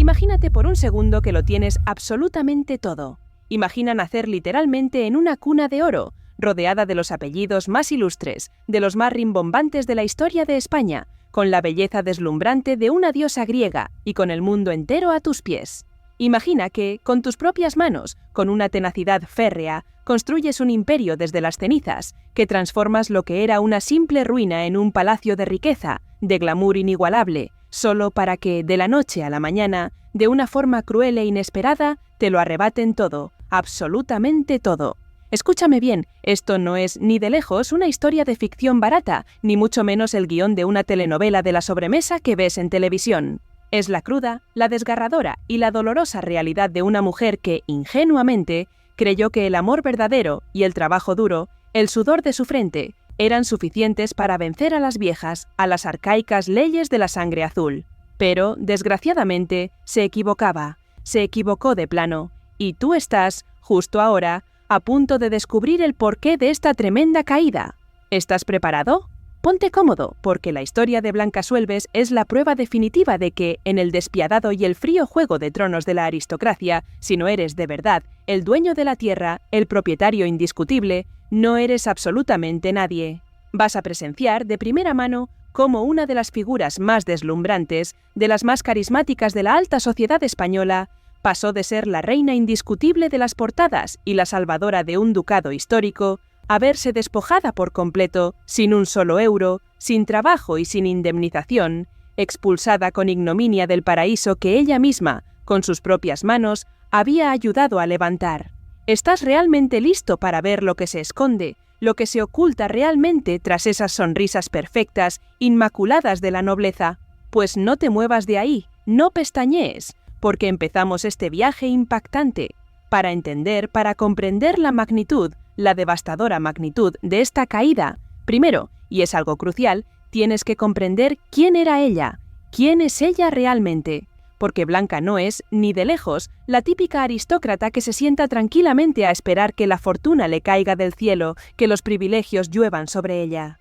Imagínate por un segundo que lo tienes absolutamente todo. Imagina nacer literalmente en una cuna de oro, rodeada de los apellidos más ilustres, de los más rimbombantes de la historia de España, con la belleza deslumbrante de una diosa griega y con el mundo entero a tus pies. Imagina que, con tus propias manos, con una tenacidad férrea, construyes un imperio desde las cenizas, que transformas lo que era una simple ruina en un palacio de riqueza, de glamour inigualable, solo para que, de la noche a la mañana, de una forma cruel e inesperada, te lo arrebaten todo, absolutamente todo. Escúchame bien, esto no es ni de lejos una historia de ficción barata, ni mucho menos el guión de una telenovela de la sobremesa que ves en televisión. Es la cruda, la desgarradora y la dolorosa realidad de una mujer que, ingenuamente, creyó que el amor verdadero y el trabajo duro, el sudor de su frente, eran suficientes para vencer a las viejas, a las arcaicas leyes de la sangre azul. Pero, desgraciadamente, se equivocó de plano, y tú estás, justo ahora, a punto de descubrir el porqué de esta tremenda caída. ¿Estás preparado? Ponte cómodo, porque la historia de Blanca Suelves es la prueba definitiva de que, en el despiadado y el frío juego de tronos de la aristocracia, si no eres de verdad el dueño de la tierra, el propietario indiscutible, no eres absolutamente nadie. Vas a presenciar de primera mano cómo una de las figuras más deslumbrantes, de las más carismáticas de la alta sociedad española, pasó de ser la reina indiscutible de las portadas y la salvadora de un ducado histórico, a verse despojada por completo, sin un solo euro, sin trabajo y sin indemnización, expulsada con ignominia del paraíso que ella misma, con sus propias manos, había ayudado a levantar. ¿Estás realmente listo para ver lo que se esconde, lo que se oculta realmente tras esas sonrisas perfectas, inmaculadas de la nobleza? Pues no te muevas de ahí, no pestañees, porque empezamos este viaje impactante, para entender, para comprender la magnitud, la devastadora magnitud de esta caída. Primero, y es algo crucial, tienes que comprender quién era ella, quién es ella realmente, porque Blanca no es, ni de lejos, la típica aristócrata que se sienta tranquilamente a esperar que la fortuna le caiga del cielo, que los privilegios lluevan sobre ella.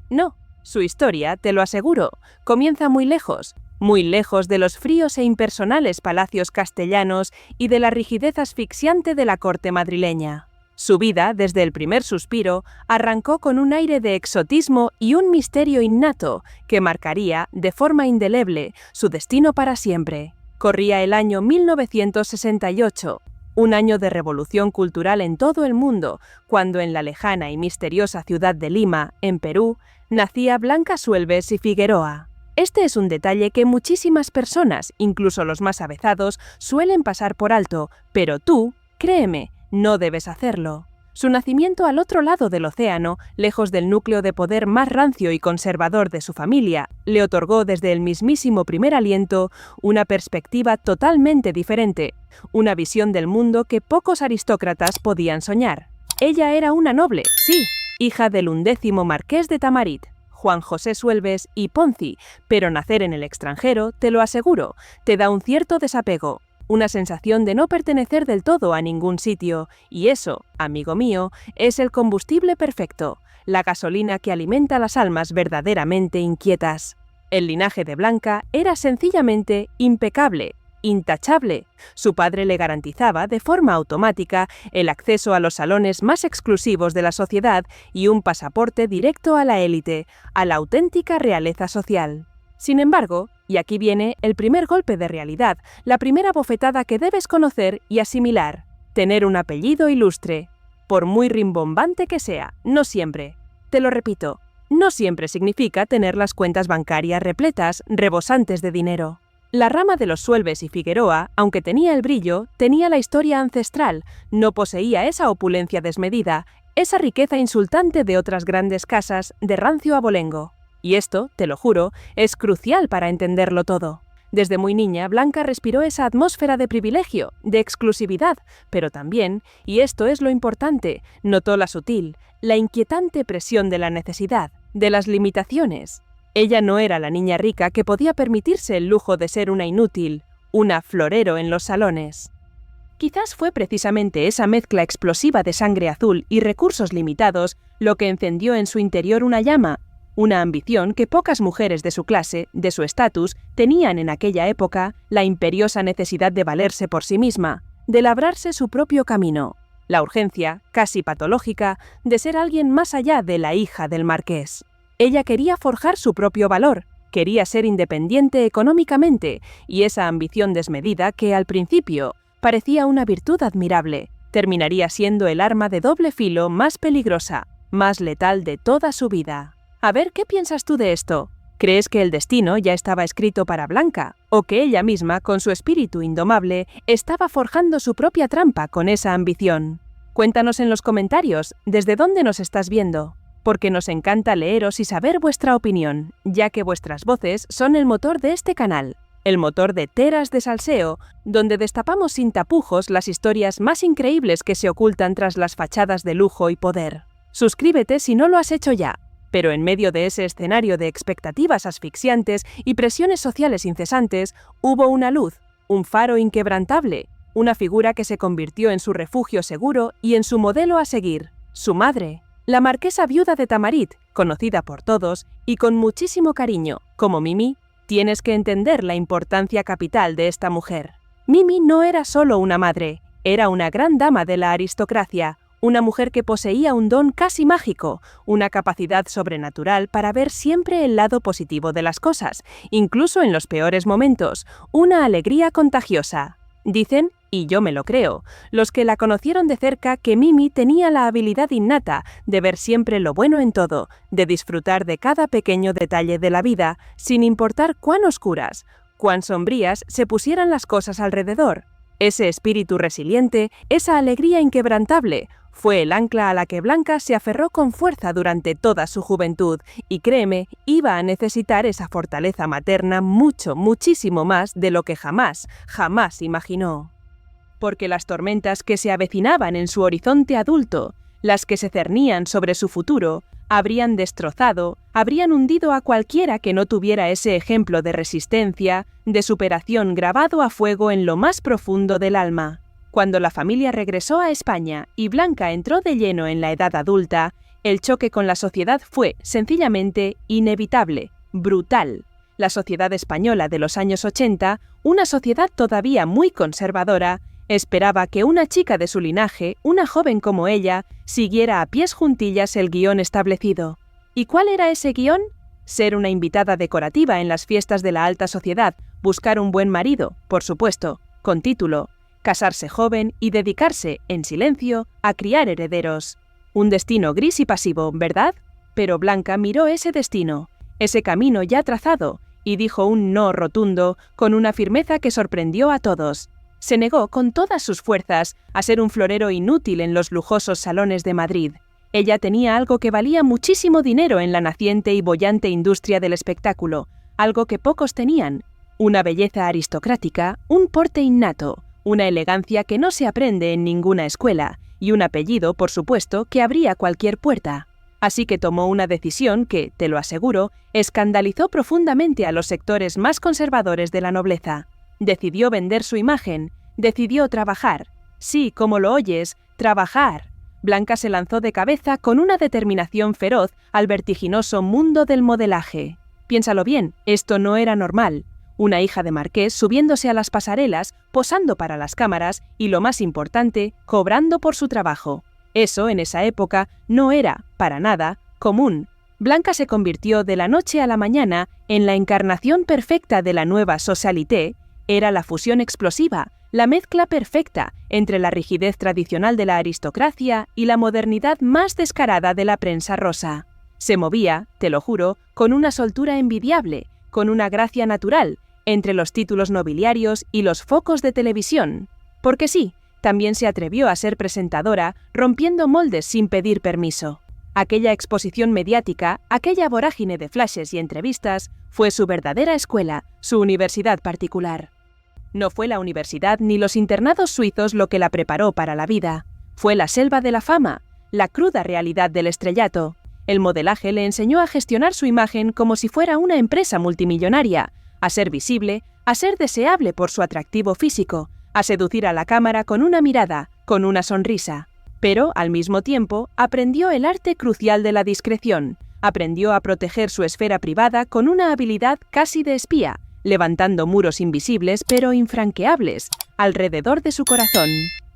No, su historia, te lo aseguro, comienza muy lejos de los fríos e impersonales palacios castellanos y de la rigidez asfixiante de la corte madrileña. Su vida, desde el primer suspiro, arrancó con un aire de exotismo y un misterio innato que marcaría, de forma indeleble, su destino para siempre. Corría el año 1968, un año de revolución cultural en todo el mundo, cuando en la lejana y misteriosa ciudad de Lima, en Perú, nacía Blanca Suelves y Figueroa. Este es un detalle que muchísimas personas, incluso los más avezados, suelen pasar por alto, pero tú, créeme, no debes hacerlo. Su nacimiento al otro lado del océano, lejos del núcleo de poder más rancio y conservador de su familia, le otorgó desde el mismísimo primer aliento una perspectiva totalmente diferente, una visión del mundo que pocos aristócratas podían soñar. Ella era una noble, sí, hija del 11º marqués de Tamarit, Juan José Suelves y Ponzi, pero nacer en el extranjero, te lo aseguro, te da un cierto desapego, una sensación de no pertenecer del todo a ningún sitio, y eso, amigo mío, es el combustible perfecto, la gasolina que alimenta las almas verdaderamente inquietas. El linaje de Blanca era sencillamente impecable, intachable. Su padre le garantizaba de forma automática el acceso a los salones más exclusivos de la sociedad y un pasaporte directo a la élite, a la auténtica realeza social. Sin embargo, y aquí viene el primer golpe de realidad, la primera bofetada que debes conocer y asimilar: tener un apellido ilustre. Por muy rimbombante que sea, no siempre. Te lo repito, no siempre significa tener las cuentas bancarias repletas, rebosantes de dinero. La rama de los Suelves y Figueroa, aunque tenía el brillo, tenía la historia ancestral, no poseía esa opulencia desmedida, esa riqueza insultante de otras grandes casas de rancio abolengo. Y esto, te lo juro, es crucial para entenderlo todo. Desde muy niña, Blanca respiró esa atmósfera de privilegio, de exclusividad, pero también, y esto es lo importante, notó la sutil, la inquietante presión de la necesidad, de las limitaciones. Ella no era la niña rica que podía permitirse el lujo de ser una inútil, una florero en los salones. Quizás fue precisamente esa mezcla explosiva de sangre azul y recursos limitados lo que encendió en su interior una llama, una ambición que pocas mujeres de su clase, de su estatus, tenían en aquella época, la imperiosa necesidad de valerse por sí misma, de labrarse su propio camino, la urgencia, casi patológica, de ser alguien más allá de la hija del marqués. Ella quería forjar su propio valor, quería ser independiente económicamente, y esa ambición desmedida que, al principio, parecía una virtud admirable, terminaría siendo el arma de doble filo más peligrosa, más letal de toda su vida. A ver, ¿qué piensas tú de esto? ¿Crees que el destino ya estaba escrito para Blanca? ¿O que ella misma, con su espíritu indomable, estaba forjando su propia trampa con esa ambición? Cuéntanos en los comentarios desde dónde nos estás viendo, porque nos encanta leeros y saber vuestra opinión, ya que vuestras voces son el motor de este canal, el motor de Teras de Salseo, donde destapamos sin tapujos las historias más increíbles que se ocultan tras las fachadas de lujo y poder. Suscríbete si no lo has hecho ya. Pero en medio de ese escenario de expectativas asfixiantes y presiones sociales incesantes, hubo una luz, un faro inquebrantable, una figura que se convirtió en su refugio seguro y en su modelo a seguir, su madre, la marquesa viuda de Tamarit, conocida por todos y con muchísimo cariño, como Mimi. Tienes que entender la importancia capital de esta mujer. Mimi no era solo una madre, era una gran dama de la aristocracia, una mujer que poseía un don casi mágico, una capacidad sobrenatural para ver siempre el lado positivo de las cosas, incluso en los peores momentos, una alegría contagiosa. Dicen, y yo me lo creo, los que la conocieron de cerca, que Mimi tenía la habilidad innata de ver siempre lo bueno en todo, de disfrutar de cada pequeño detalle de la vida, sin importar cuán oscuras, cuán sombrías se pusieran las cosas alrededor. Ese espíritu resiliente, esa alegría inquebrantable, fue el ancla a la que Blanca se aferró con fuerza durante toda su juventud, y créeme, iba a necesitar esa fortaleza materna muchísimo más de lo que jamás imaginó. Porque las tormentas que se avecinaban en su horizonte adulto, las que se cernían sobre su futuro, habrían destrozado, habrían hundido a cualquiera que no tuviera ese ejemplo de resistencia, de superación grabado a fuego en lo más profundo del alma. Cuando la familia regresó a España y Blanca entró de lleno en la edad adulta, el choque con la sociedad fue, sencillamente, inevitable, brutal. La sociedad española de los años 80, una sociedad todavía muy conservadora, esperaba que una chica de su linaje, una joven como ella, siguiera a pies juntillas el guión establecido. ¿Y cuál era ese guión? Ser una invitada decorativa en las fiestas de la alta sociedad, buscar un buen marido, por supuesto, con título, casarse joven y dedicarse, en silencio, a criar herederos. Un destino gris y pasivo, ¿verdad? Pero Blanca miró ese destino, ese camino ya trazado, y dijo un no rotundo, con una firmeza que sorprendió a todos. Se negó con todas sus fuerzas a ser un florero inútil en los lujosos salones de Madrid. Ella tenía algo que valía muchísimo dinero en la naciente y boyante industria del espectáculo, algo que pocos tenían, una belleza aristocrática, un porte innato, una elegancia que no se aprende en ninguna escuela, y un apellido, por supuesto, que abría cualquier puerta. Así que tomó una decisión que, te lo aseguro, escandalizó profundamente a los sectores más conservadores de la nobleza. Decidió vender su imagen, decidió trabajar. Sí, como lo oyes, trabajar. Blanca se lanzó de cabeza con una determinación feroz al vertiginoso mundo del modelaje. Piénsalo bien, esto no era normal. Una hija de marqués subiéndose a las pasarelas, posando para las cámaras y, lo más importante, cobrando por su trabajo. Eso, en esa época, no era, para nada, común. Blanca se convirtió de la noche a la mañana en la encarnación perfecta de la nueva socialité. Era la fusión explosiva, la mezcla perfecta entre la rigidez tradicional de la aristocracia y la modernidad más descarada de la prensa rosa. Se movía, te lo juro, con una soltura envidiable, con una gracia natural, entre los títulos nobiliarios y los focos de televisión. Porque sí, también se atrevió a ser presentadora, rompiendo moldes sin pedir permiso. Aquella exposición mediática, aquella vorágine de flashes y entrevistas, fue su verdadera escuela, su universidad particular. No fue la universidad ni los internados suizos lo que la preparó para la vida. Fue la selva de la fama, la cruda realidad del estrellato. El modelaje le enseñó a gestionar su imagen como si fuera una empresa multimillonaria, a ser visible, a ser deseable por su atractivo físico, a seducir a la cámara con una mirada, con una sonrisa. Pero, al mismo tiempo, aprendió el arte crucial de la discreción, Aprendió a proteger su esfera privada con una habilidad casi de espía, levantando muros invisibles pero infranqueables alrededor de su corazón.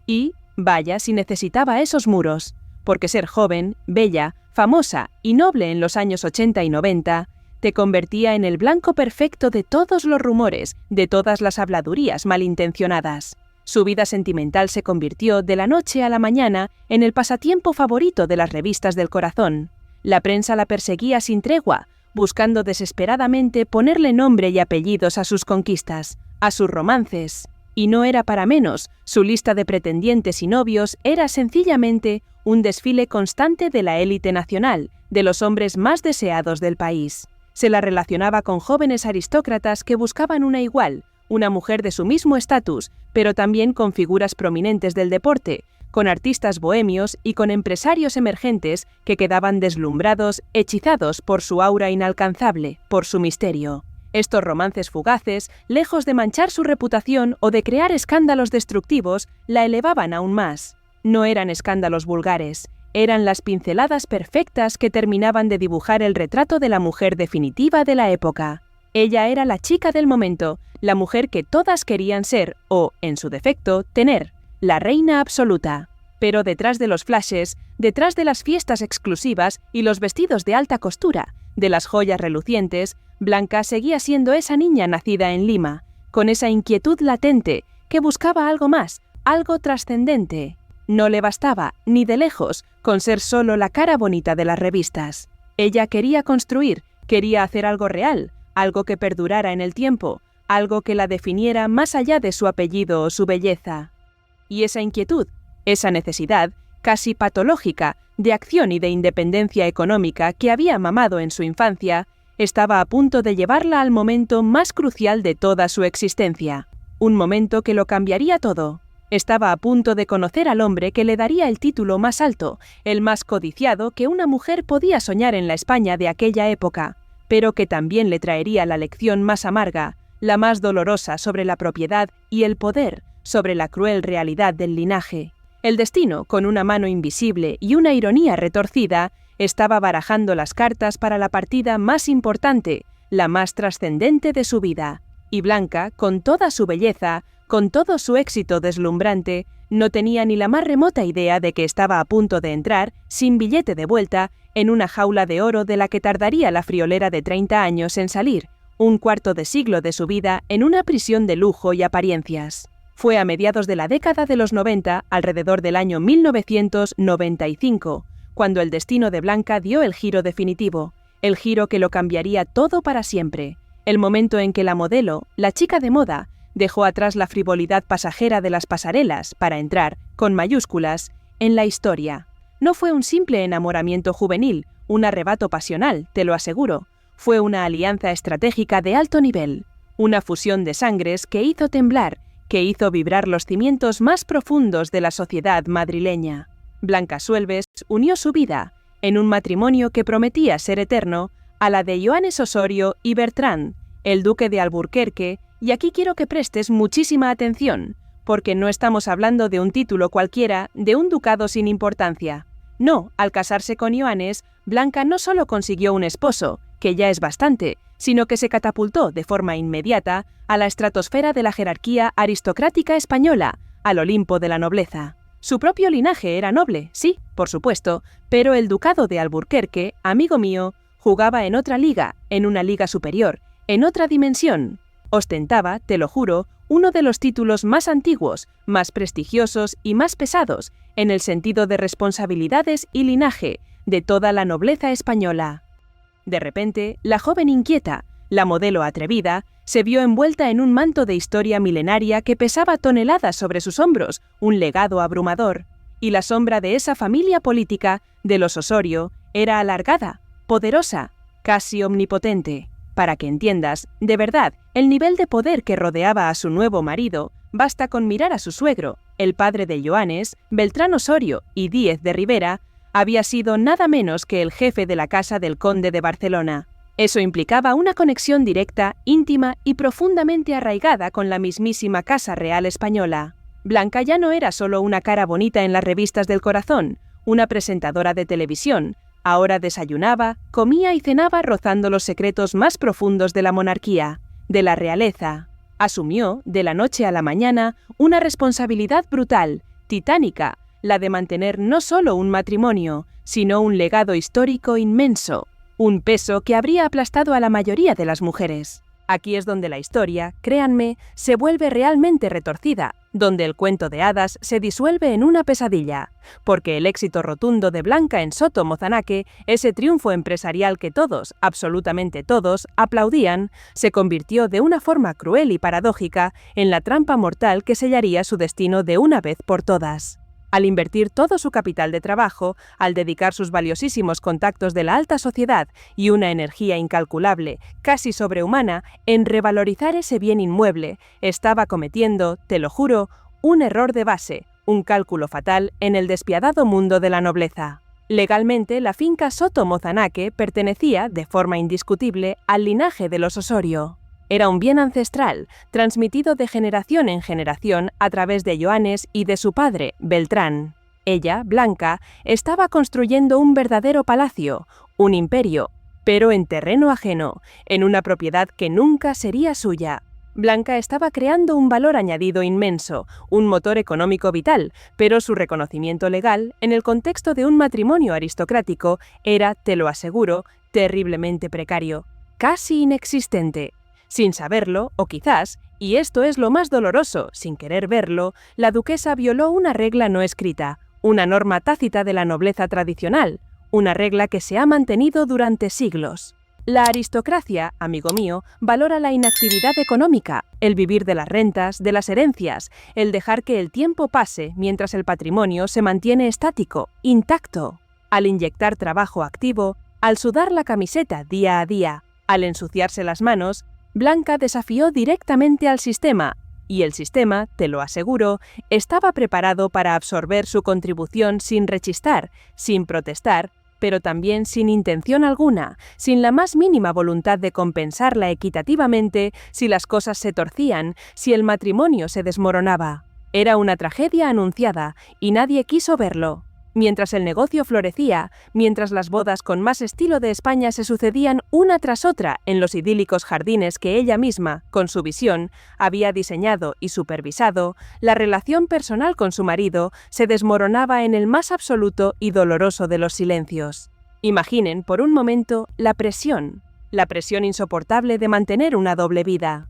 Y, vaya si necesitaba esos muros, porque ser joven, bella, famosa y noble en los años 80 y 90 te convertía en el blanco perfecto de todos los rumores, de todas las habladurías malintencionadas. Su vida sentimental se convirtió de la noche a la mañana en el pasatiempo favorito de las revistas del corazón. La prensa la perseguía sin tregua, buscando desesperadamente ponerle nombre y apellidos a sus conquistas, a sus romances. Y no era para menos, su lista de pretendientes y novios era sencillamente un desfile constante de la élite nacional, de los hombres más deseados del país. Se la relacionaba con jóvenes aristócratas que buscaban una igual, una mujer de su mismo estatus, pero también con figuras prominentes del deporte, con artistas bohemios y con empresarios emergentes que quedaban deslumbrados, hechizados por su aura inalcanzable, por su misterio. Estos romances fugaces, lejos de manchar su reputación o de crear escándalos destructivos, la elevaban aún más. No eran escándalos vulgares, eran las pinceladas perfectas que terminaban de dibujar el retrato de la mujer definitiva de la época. Ella era la chica del momento, la mujer que todas querían ser o, en su defecto, tener, la reina absoluta. Pero detrás de los flashes, detrás de las fiestas exclusivas y los vestidos de alta costura, de las joyas relucientes, Blanca seguía siendo esa niña nacida en Lima, con esa inquietud latente que buscaba algo más, algo trascendente. No le bastaba, ni de lejos, con ser solo la cara bonita de las revistas. Ella quería construir, quería hacer algo real, algo que perdurara en el tiempo, algo que la definiera más allá de su apellido o su belleza. Y esa inquietud, esa necesidad, casi patológica, de acción y de independencia económica que había mamado en su infancia, estaba a punto de llevarla al momento más crucial de toda su existencia. Un momento que lo cambiaría todo. Estaba a punto de conocer al hombre que le daría el título más alto, el más codiciado que una mujer podía soñar en la España de aquella época, pero que también le traería la lección más amarga, la más dolorosa sobre la propiedad y el poder, sobre la cruel realidad del linaje. El destino, con una mano invisible y una ironía retorcida, estaba barajando las cartas para la partida más importante, la más trascendente de su vida. Y Blanca, con toda su belleza, con todo su éxito deslumbrante, no tenía ni la más remota idea de que estaba a punto de entrar, sin billete de vuelta, en una jaula de oro de la que tardaría la friolera de 30 años en salir, un cuarto de siglo de su vida en una prisión de lujo y apariencias. Fue a mediados de la década de los 90, alrededor del año 1995, cuando el destino de Blanca dio el giro definitivo, el giro que lo cambiaría todo para siempre, el momento en que la modelo, la chica de moda, dejó atrás la frivolidad pasajera de las pasarelas para entrar, con mayúsculas, en la historia. No fue un simple enamoramiento juvenil, un arrebato pasional, te lo aseguro. Fue una alianza estratégica de alto nivel, una fusión de sangres que hizo temblar, que hizo vibrar los cimientos más profundos de la sociedad madrileña. Blanca Suelves unió su vida, en un matrimonio que prometía ser eterno, a la de Joanes Osorio y Bertrán, el duque de Alburquerque, y aquí quiero que prestes muchísima atención, porque no estamos hablando de un título cualquiera, de un ducado sin importancia. No, al casarse con Joanes, Blanca no solo consiguió un esposo, que ya es bastante, sino que se catapultó de forma inmediata a la estratosfera de la jerarquía aristocrática española, al Olimpo de la nobleza. Su propio linaje era noble, sí, por supuesto, pero el ducado de Alburquerque, amigo mío, jugaba en otra liga, en una liga superior, en otra dimensión. Ostentaba, te lo juro, uno de los títulos más antiguos, más prestigiosos y más pesados, en el sentido de responsabilidades y linaje, de toda la nobleza española. De repente, la joven inquieta, la modelo atrevida, se vio envuelta en un manto de historia milenaria que pesaba toneladas sobre sus hombros, un legado abrumador, y la sombra de esa familia política, de los Osorio, era alargada, poderosa, casi omnipotente. Para que entiendas, de verdad, el nivel de poder que rodeaba a su nuevo marido, basta con mirar a su suegro, el padre de Joanes, Beltrán Osorio y Díez de Rivera, había sido nada menos que el jefe de la casa del conde de Barcelona. Eso implicaba una conexión directa, íntima y profundamente arraigada con la mismísima Casa Real Española. Blanca ya no era solo una cara bonita en las revistas del corazón, una presentadora de televisión, Ahora desayunaba, comía y cenaba rozando los secretos más profundos de la monarquía, de la realeza. Asumió, de la noche a la mañana, una responsabilidad brutal, titánica, la de mantener no solo un matrimonio, sino un legado histórico inmenso, un peso que habría aplastado a la mayoría de las mujeres. Aquí es donde la historia, créanme, se vuelve realmente retorcida, donde el cuento de hadas se disuelve en una pesadilla, porque el éxito rotundo de Blanca en Soto Mozanaque, ese triunfo empresarial que todos, absolutamente todos, aplaudían, se convirtió de una forma cruel y paradójica en la trampa mortal que sellaría su destino de una vez por todas. Al invertir todo su capital de trabajo, al dedicar sus valiosísimos contactos de la alta sociedad y una energía incalculable, casi sobrehumana, en revalorizar ese bien inmueble, estaba cometiendo, te lo juro, un error de base, un cálculo fatal en el despiadado mundo de la nobleza. Legalmente, la finca Soto Mozanaque pertenecía, de forma indiscutible, al linaje de los Osorio. Era un bien ancestral, transmitido de generación en generación a través de Joanes y de su padre, Beltrán. Ella, Blanca, estaba construyendo un verdadero palacio, un imperio, pero en terreno ajeno, en una propiedad que nunca sería suya. Blanca estaba creando un valor añadido inmenso, un motor económico vital, pero su reconocimiento legal, en el contexto de un matrimonio aristocrático, era, te lo aseguro, terriblemente precario, casi inexistente. Sin saberlo, o quizás, y esto es lo más doloroso, sin querer verlo, la duquesa violó una regla no escrita, una norma tácita de la nobleza tradicional, una regla que se ha mantenido durante siglos. La aristocracia, amigo mío, valora la inactividad económica, el vivir de las rentas, de las herencias, el dejar que el tiempo pase mientras el patrimonio se mantiene estático, intacto. Al inyectar trabajo activo, al sudar la camiseta día a día, al ensuciarse las manos, Blanca desafió directamente al sistema, y el sistema, te lo aseguro, estaba preparado para absorber su contribución sin rechistar, sin protestar, pero también sin intención alguna, sin la más mínima voluntad de compensarla equitativamente si las cosas se torcían, si el matrimonio se desmoronaba. Era una tragedia anunciada, y nadie quiso verlo. Mientras el negocio florecía, mientras las bodas con más estilo de España se sucedían una tras otra en los idílicos jardines que ella misma, con su visión, había diseñado y supervisado, la relación personal con su marido se desmoronaba en el más absoluto y doloroso de los silencios. Imaginen, por un momento, la presión insoportable de mantener una doble vida.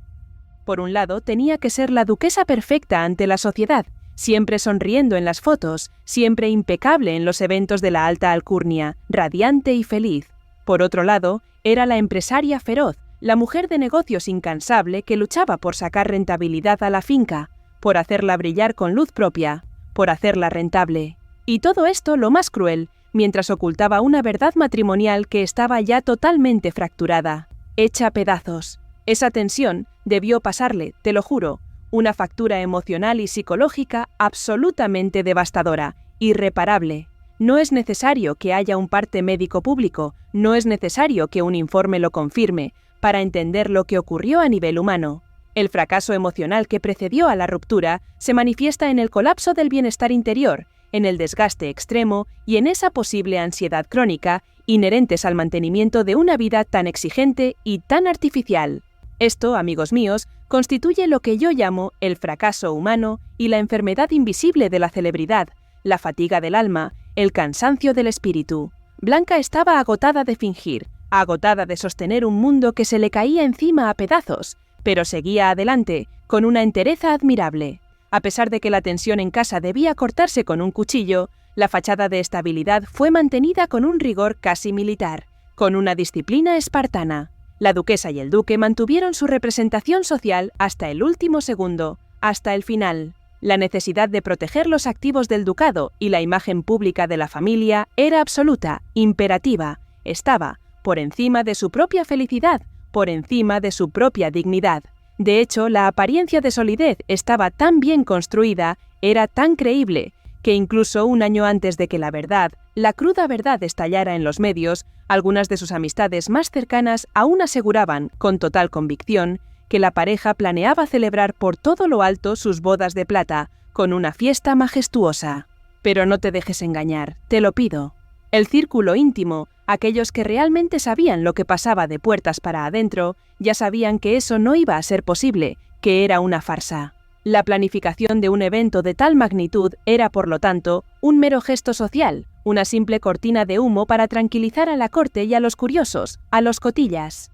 Por un lado, tenía que ser la duquesa perfecta ante la sociedad, siempre sonriendo en las fotos, siempre impecable en los eventos de la alta alcurnia, radiante y feliz. Por otro lado, era la empresaria feroz, la mujer de negocios incansable que luchaba por sacar rentabilidad a la finca, por hacerla brillar con luz propia, por hacerla rentable. Y todo esto lo más cruel, mientras ocultaba una verdad matrimonial que estaba ya totalmente fracturada, hecha pedazos. Esa tensión debió pasarle, te lo juro, una factura emocional y psicológica absolutamente devastadora, irreparable. No es necesario que haya un parte médico público, no es necesario que un informe lo confirme, para entender lo que ocurrió a nivel humano. El fracaso emocional que precedió a la ruptura se manifiesta en el colapso del bienestar interior, en el desgaste extremo y en esa posible ansiedad crónica inherentes al mantenimiento de una vida tan exigente y tan artificial. Esto, amigos míos, constituye lo que yo llamo el fracaso humano y la enfermedad invisible de la celebridad, la fatiga del alma, el cansancio del espíritu. Blanca estaba agotada de fingir, agotada de sostener un mundo que se le caía encima a pedazos, pero seguía adelante, con una entereza admirable. A pesar de que la tensión en casa debía cortarse con un cuchillo, la fachada de estabilidad fue mantenida con un rigor casi militar, con una disciplina espartana. La duquesa y el duque mantuvieron su representación social hasta el último segundo, hasta el final. La necesidad de proteger los activos del ducado y la imagen pública de la familia era absoluta, imperativa, estaba por encima de su propia felicidad, por encima de su propia dignidad. De hecho, la apariencia de solidez estaba tan bien construida, era tan creíble, que incluso un año antes de que la verdad, la cruda verdad estallara en los medios, algunas de sus amistades más cercanas aún aseguraban, con total convicción, que la pareja planeaba celebrar por todo lo alto sus bodas de plata, con una fiesta majestuosa. Pero no te dejes engañar, te lo pido. El círculo íntimo, aquellos que realmente sabían lo que pasaba de puertas para adentro, ya sabían que eso no iba a ser posible, que era una farsa. La planificación de un evento de tal magnitud era, por lo tanto, un mero gesto social, una simple cortina de humo para tranquilizar a la corte y a los curiosos, a los cotillas.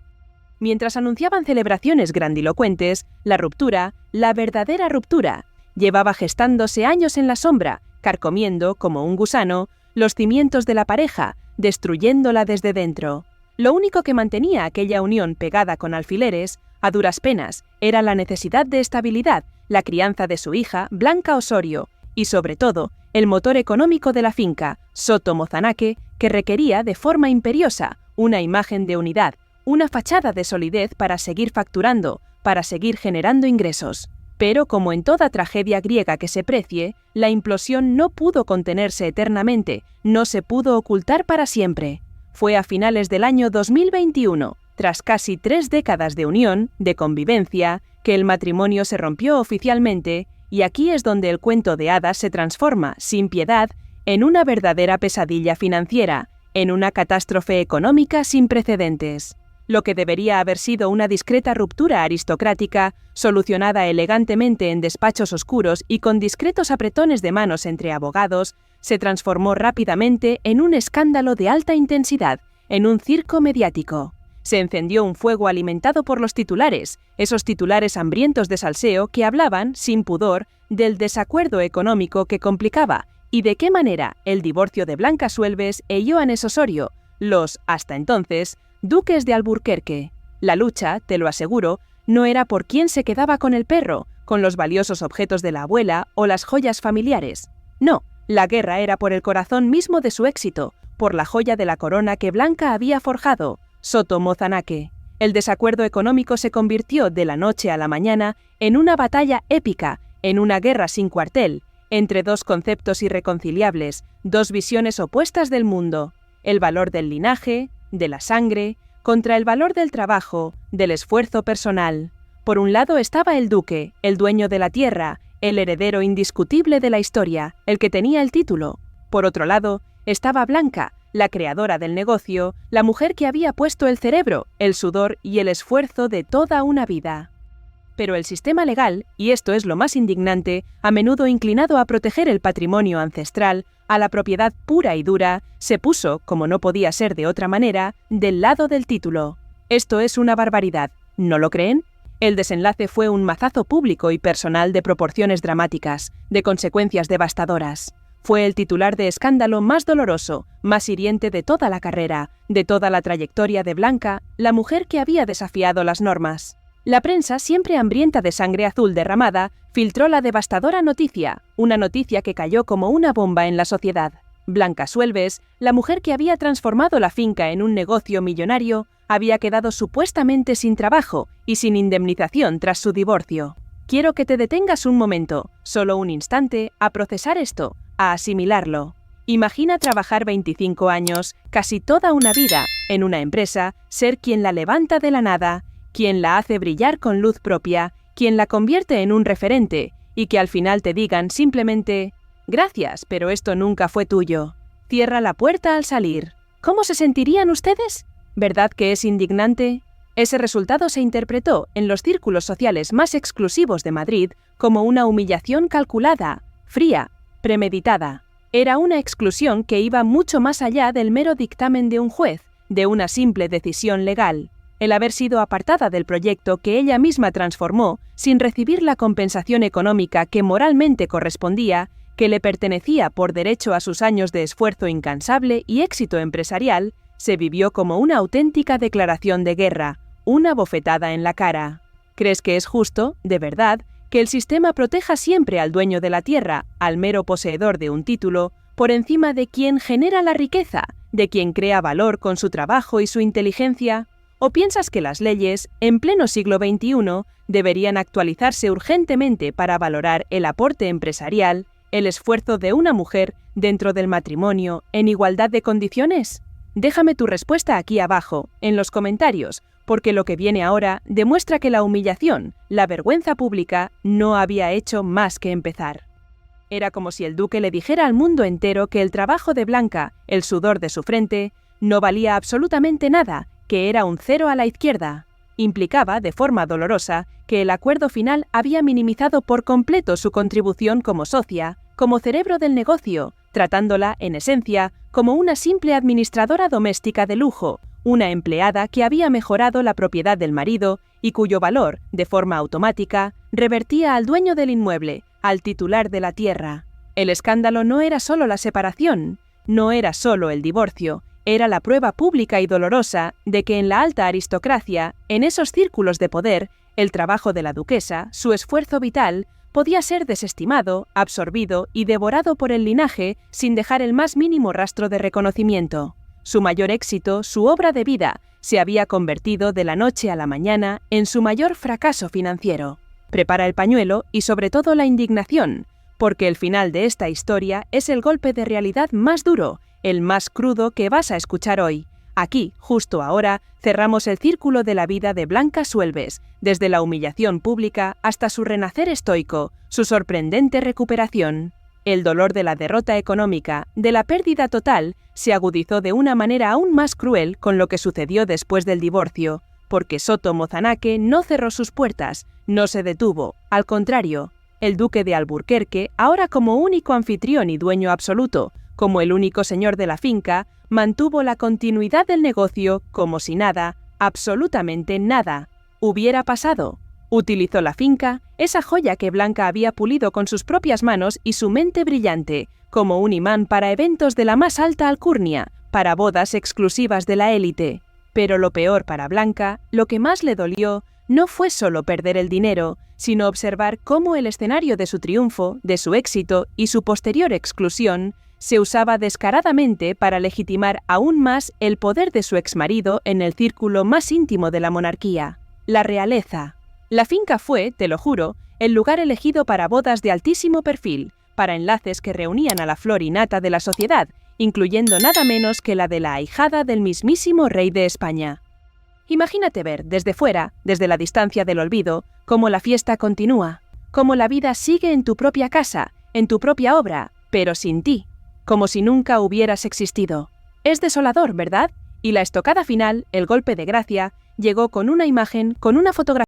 Mientras anunciaban celebraciones grandilocuentes, la ruptura, la verdadera ruptura, llevaba gestándose años en la sombra, carcomiendo, como un gusano, los cimientos de la pareja, destruyéndola desde dentro. Lo único que mantenía aquella unión pegada con alfileres, a duras penas, era la necesidad de estabilidad, la crianza de su hija, Blanca Osorio, y sobre todo, el motor económico de la finca, Soto Mozanaque, que requería de forma imperiosa una imagen de unidad, una fachada de solidez para seguir facturando, para seguir generando ingresos. Pero como en toda tragedia griega que se precie, la implosión no pudo contenerse eternamente, no se pudo ocultar para siempre. Fue a finales del año 2021, tras casi 3 décadas de unión, de convivencia, que el matrimonio se rompió oficialmente, y aquí es donde el cuento de hadas se transforma, sin piedad, en una verdadera pesadilla financiera, en una catástrofe económica sin precedentes. Lo que debería haber sido una discreta ruptura aristocrática, solucionada elegantemente en despachos oscuros y con discretos apretones de manos entre abogados, se transformó rápidamente en un escándalo de alta intensidad, en un circo mediático. Se encendió un fuego alimentado por los titulares, esos titulares hambrientos de salseo que hablaban, sin pudor, del desacuerdo económico que complicaba y de qué manera el divorcio de Blanca Suelves e Ioannes Osorio, los, hasta entonces, duques de Alburquerque. La lucha, te lo aseguro, no era por quién se quedaba con el perro, con los valiosos objetos de la abuela o las joyas familiares. No, la guerra era por el corazón mismo de su éxito, por la joya de la corona que Blanca había forjado, Soto Mozanaque. El desacuerdo económico se convirtió de la noche a la mañana en una batalla épica, en una guerra sin cuartel, entre dos conceptos irreconciliables, dos visiones opuestas del mundo: el valor del linaje, de la sangre, contra el valor del trabajo, del esfuerzo personal. Por un lado estaba el duque, el dueño de la tierra, el heredero indiscutible de la historia, el que tenía el título. Por otro lado, estaba Blanca, la creadora del negocio, la mujer que había puesto el cerebro, el sudor y el esfuerzo de toda una vida. Pero el sistema legal, y esto es lo más indignante, a menudo inclinado a proteger el patrimonio ancestral, a la propiedad pura y dura, se puso, como no podía ser de otra manera, del lado del título. Esto es una barbaridad, ¿no lo creen? El desenlace fue un mazazo público y personal de proporciones dramáticas, de consecuencias devastadoras. Fue el titular de escándalo más doloroso, más hiriente de toda la carrera, de toda la trayectoria de Blanca, la mujer que había desafiado las normas. La prensa, siempre hambrienta de sangre azul derramada, filtró la devastadora noticia, una noticia que cayó como una bomba en la sociedad. Blanca Suelves, la mujer que había transformado la finca en un negocio millonario, había quedado supuestamente sin trabajo y sin indemnización tras su divorcio. Quiero que te detengas un momento, solo un instante, a procesar esto, a asimilarlo. Imagina trabajar 25 años, casi toda una vida, en una empresa, ser quien la levanta de la nada, quien la hace brillar con luz propia, quien la convierte en un referente, y que al final te digan simplemente: gracias, pero esto nunca fue tuyo. Cierra la puerta al salir. ¿Cómo se sentirían ustedes? ¿Verdad que es indignante? Ese resultado se interpretó en los círculos sociales más exclusivos de Madrid como una humillación calculada, fría, premeditada. Era una exclusión que iba mucho más allá del mero dictamen de un juez, de una simple decisión legal. El haber sido apartada del proyecto que ella misma transformó sin recibir la compensación económica que moralmente correspondía, que le pertenecía por derecho a sus años de esfuerzo incansable y éxito empresarial, se vivió como una auténtica declaración de guerra, una bofetada en la cara. ¿Crees que es justo, de verdad, que el sistema proteja siempre al dueño de la tierra, al mero poseedor de un título, por encima de quien genera la riqueza, de quien crea valor con su trabajo y su inteligencia? ¿O piensas que las leyes, en pleno siglo XXI, deberían actualizarse urgentemente para valorar el aporte empresarial, el esfuerzo de una mujer dentro del matrimonio, en igualdad de condiciones? Déjame tu respuesta aquí abajo, en los comentarios, porque lo que viene ahora demuestra que la humillación, la vergüenza pública, no había hecho más que empezar. Era como si el duque le dijera al mundo entero que el trabajo de Blanca, el sudor de su frente, no valía absolutamente nada, que era un cero a la izquierda. Implicaba, de forma dolorosa, que el acuerdo final había minimizado por completo su contribución como socia, como cerebro del negocio, tratándola, en esencia, como una simple administradora doméstica de lujo, una empleada que había mejorado la propiedad del marido y cuyo valor, de forma automática, revertía al dueño del inmueble, al titular de la tierra. El escándalo no era solo la separación, no era solo el divorcio, era la prueba pública y dolorosa de que en la alta aristocracia, en esos círculos de poder, el trabajo de la duquesa, su esfuerzo vital, podía ser desestimado, absorbido y devorado por el linaje sin dejar el más mínimo rastro de reconocimiento. Su mayor éxito, su obra de vida, se había convertido de la noche a la mañana en su mayor fracaso financiero. Prepara el pañuelo y sobre todo la indignación, porque el final de esta historia es el golpe de realidad más duro, el más crudo que vas a escuchar hoy. Aquí, justo ahora, cerramos el círculo de la vida de Blanca Suelves, desde la humillación pública hasta su renacer estoico, su sorprendente recuperación. El dolor de la derrota económica, de la pérdida total, se agudizó de una manera aún más cruel con lo que sucedió después del divorcio, porque Soto Mozanaque no cerró sus puertas, no se detuvo, al contrario. El duque de Alburquerque, ahora como único anfitrión y dueño absoluto, como el único señor de la finca, mantuvo la continuidad del negocio como si nada, absolutamente nada, hubiera pasado. Utilizó la finca, esa joya que Blanca había pulido con sus propias manos y su mente brillante, como un imán para eventos de la más alta alcurnia, para bodas exclusivas de la élite. Pero lo peor para Blanca, lo que más le dolió, no fue solo perder el dinero, sino observar cómo el escenario de su triunfo, de su éxito y su posterior exclusión se usaba descaradamente para legitimar aún más el poder de su exmarido en el círculo más íntimo de la monarquía, la realeza. La finca fue, te lo juro, el lugar elegido para bodas de altísimo perfil, para enlaces que reunían a la flor y nata de la sociedad, incluyendo nada menos que la de la ahijada del mismísimo rey de España. Imagínate ver, desde fuera, desde la distancia del olvido, cómo la fiesta continúa, cómo la vida sigue en tu propia casa, en tu propia obra, pero sin ti, como si nunca hubieras existido. Es desolador, ¿verdad? Y la estocada final, el golpe de gracia, llegó con una imagen, con una fotografía